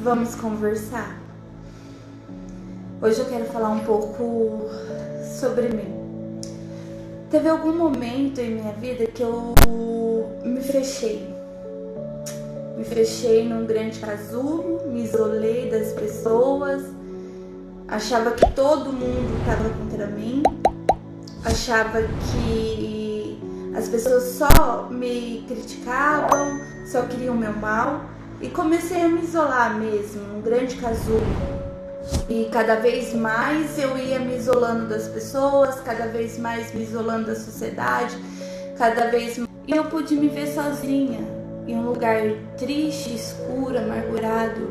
Vamos conversar? Hoje eu quero falar um pouco sobre mim. Teve algum momento em minha vida que eu me fechei. Me fechei num grande casulo, me isolei das pessoas, achava que todo mundo estava contra mim, achava que as pessoas só me criticavam, só queriam o meu mal, e comecei a me isolar mesmo, num grande casulo. E cada vez mais eu ia me isolando das pessoas, cada vez mais me isolando da sociedade, cada vez mais. E eu pude me ver sozinha, em um lugar triste, escuro, amargurado.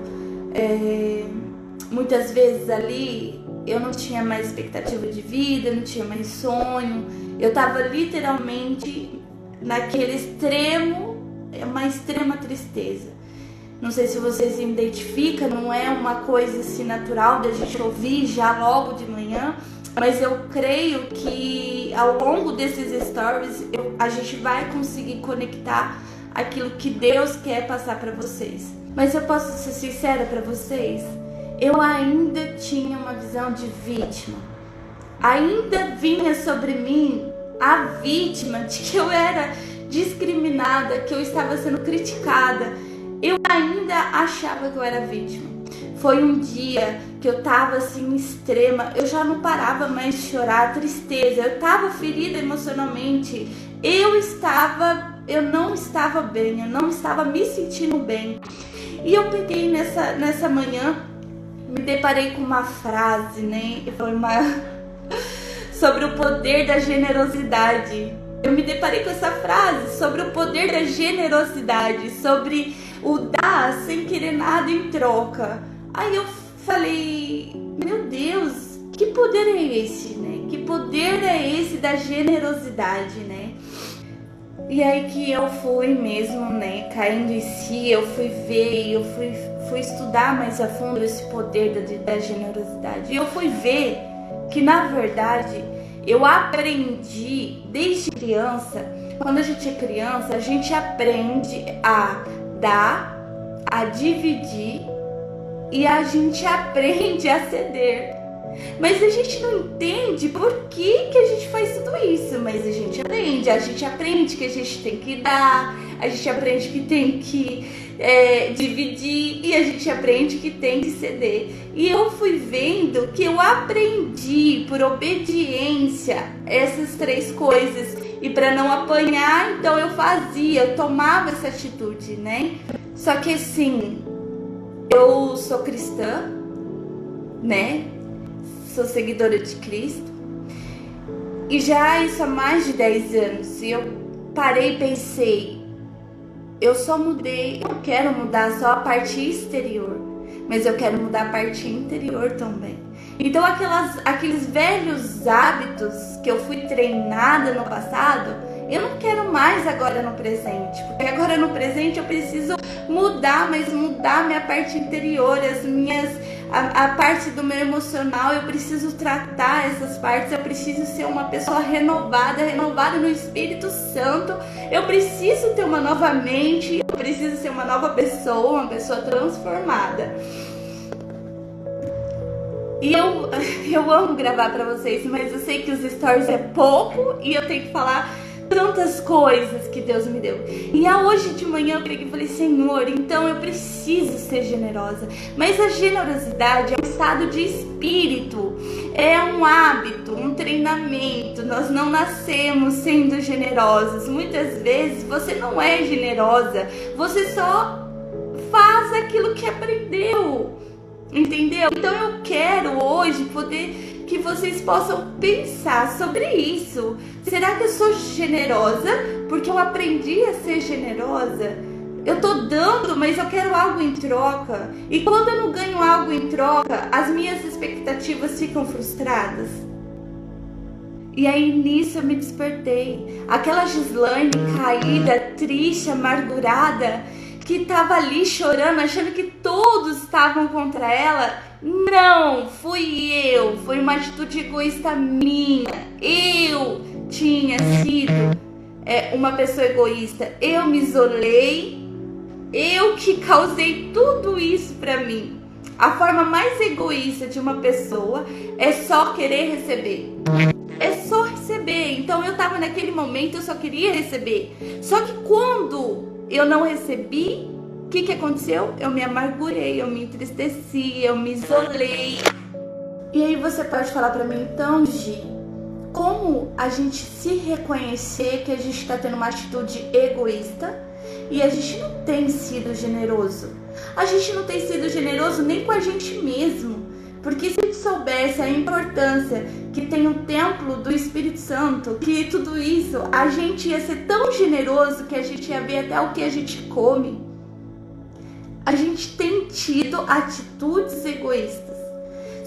Muitas vezes ali eu não tinha mais expectativa de vida, não tinha mais sonho. Eu estava literalmente naquele extremo, uma extrema tristeza. Não sei se vocês se identificam, não é uma coisa assim natural da gente ouvir já logo de manhã, mas eu creio que ao longo desses stories a gente vai conseguir conectar aquilo que Deus quer passar para vocês. Mas eu posso ser sincera para vocês, eu ainda tinha uma visão de vítima. Ainda vinha sobre mim a vítima de que eu era discriminada, que eu estava sendo criticada. Eu ainda achava que eu era vítima. Foi um dia que eu tava assim extrema, eu já não parava mais de chorar, tristeza, eu tava ferida emocionalmente, eu não estava bem, eu não estava me sentindo bem. E eu peguei nessa manhã, me deparei com uma frase, né? Foi sobre o poder da generosidade. Eu me deparei com essa frase sobre o poder da generosidade, sobre o dar sem querer nada em troca. Aí eu falei, meu Deus, que poder é esse, né? Que poder é esse da generosidade, né? E aí que eu fui mesmo, né, caindo em si, eu fui ver, eu fui estudar mais a fundo esse poder da generosidade. E eu fui ver que, na verdade, eu aprendi desde criança. Quando a gente é criança, a gente aprende a dar, a dividir e a gente aprende a ceder. Mas a gente não entende por que a gente faz tudo isso. Mas a gente aprende que a gente tem que dar, a gente aprende que tem que dividir e a gente aprende que tem que ceder. E eu fui vendo que eu aprendi por obediência essas três coisas. E para não apanhar, então eu tomava essa atitude, né? Só que assim, eu sou cristã, né? Sou seguidora de Cristo. E já isso há mais de 10 anos. E eu parei e pensei, eu só mudei, eu não quero mudar só a parte exterior, mas eu quero mudar a parte interior também. Então aqueles velhos hábitos que eu fui treinada no passado, eu não quero mais agora no presente. Porque agora no presente eu preciso mudar, mas mudar minha parte interior, a parte do meu emocional. Eu preciso tratar essas partes, eu preciso ser uma pessoa renovada no Espírito Santo. Eu preciso ter uma nova mente, eu preciso ser uma nova pessoa, uma pessoa transformada. E eu amo gravar pra vocês, mas eu sei que os stories é pouco e eu tenho que falar tantas coisas que Deus me deu. E hoje de manhã eu peguei e falei, Senhor, então eu preciso ser generosa. Mas a generosidade é um estado de espírito, é um hábito, um treinamento. Nós não nascemos sendo generosos. Muitas vezes você não é generosa, você só faz aquilo que aprendeu. Entendeu? Então eu quero hoje poder que vocês possam pensar sobre isso. Será que eu sou generosa porque eu aprendi a ser generosa? Eu tô dando, mas eu quero algo em troca. E quando eu não ganho algo em troca, as minhas expectativas ficam frustradas. E aí nisso eu me despertei. Aquela Gislaine caída, triste, amargurada, que estava ali chorando, achando que todos estavam contra ela. Não, fui eu. Foi uma atitude egoísta minha. Eu tinha sido uma pessoa egoísta. Eu me isolei Eu que causei tudo isso pra mim. A forma mais egoísta de uma pessoa é só querer receber. É só receber. Então eu tava naquele momento, eu só queria receber. Só que quando eu não recebi, o que aconteceu? Eu me amargurei, eu me entristeci, eu me isolei. E aí você pode falar pra mim, então, Gi, como a gente se reconhecer que a gente tá tendo uma atitude egoísta e a gente não tem sido generoso? A gente não tem sido generoso nem com a gente mesmo. Porque se a gente soubesse a importância que tem o templo do Espírito Santo, que tudo isso, a gente ia ser tão generoso que a gente ia ver até o que a gente come. A gente tem tido atitudes egoístas.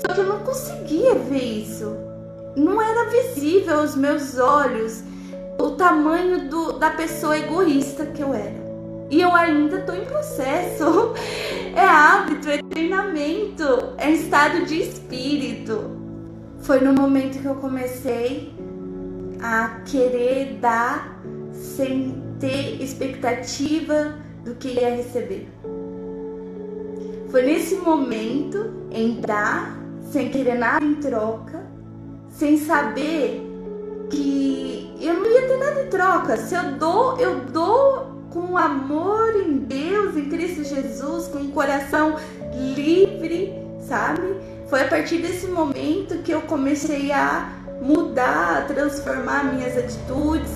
Só que eu não conseguia ver isso. Não era visível aos meus olhos o tamanho da pessoa egoísta que eu era. E eu ainda estou em processo. É hábito, é treinamento, é estado de espírito. Foi no momento que eu comecei a querer dar sem ter expectativa do que ia receber. Foi nesse momento em dar sem querer nada em troca, sem saber que eu não ia ter nada em troca. Se eu dou com amor em Deus, em Cristo Jesus, com um coração livre, sabe? Foi a partir desse momento que eu comecei a mudar, a transformar minhas atitudes,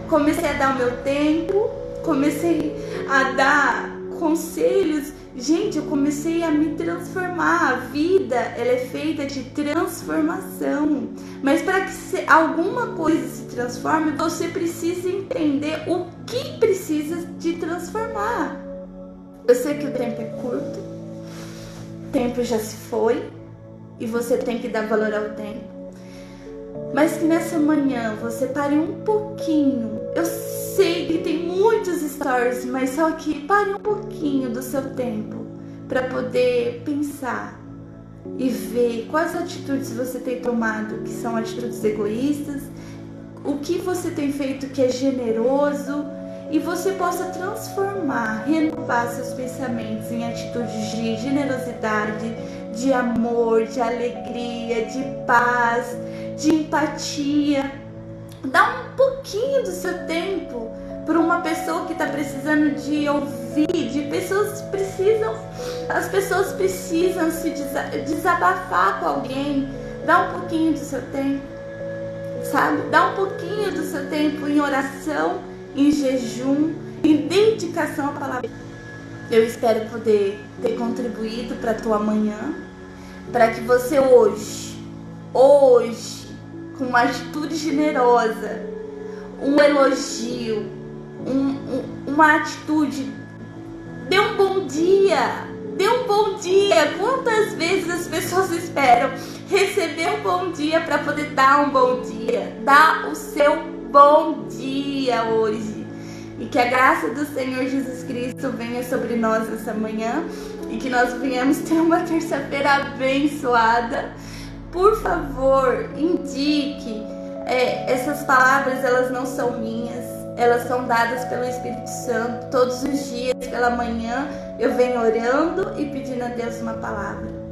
comecei a dar o meu tempo, comecei a dar conselhos. Gente, eu comecei a me transformar. A vida, ela é feita de transformação. Mas para que alguma coisa se transforme, você precisa entender o que precisa de transformar. Eu sei que o tempo é curto, o tempo já se foi e você tem que dar valor ao tempo. Mas que nessa manhã você pare um pouquinho. Eu sei que tem muitos stories, mas só que pare um pouquinho do seu tempo para poder pensar e ver quais atitudes você tem tomado que são atitudes egoístas, o que você tem feito que é generoso, e você possa transformar, renovar seus pensamentos em atitudes de generosidade, de amor, de alegria, de paz, de empatia. Dá um pouquinho do seu tempo para uma pessoa que está precisando de ouvir, as pessoas precisam se desabafar com alguém. Dá um pouquinho do seu tempo, sabe? Dá um pouquinho do seu tempo em oração, em jejum, em dedicação à palavra. Eu espero poder ter contribuído para a tua manhã, para que você hoje, com uma atitude generosa, um elogio, uma atitude, dê um bom dia. Quantas vezes as pessoas esperam receber um bom dia para poder dar um bom dia? Dá o seu bom dia hoje. E que a graça do Senhor Jesus Cristo venha sobre nós essa manhã e que nós venhamos ter uma terça-feira abençoada. Por favor, indique. Essas palavras, elas não são minhas, elas são dadas pelo Espírito Santo. Todos os dias, pela manhã, eu venho orando e pedindo a Deus uma palavra.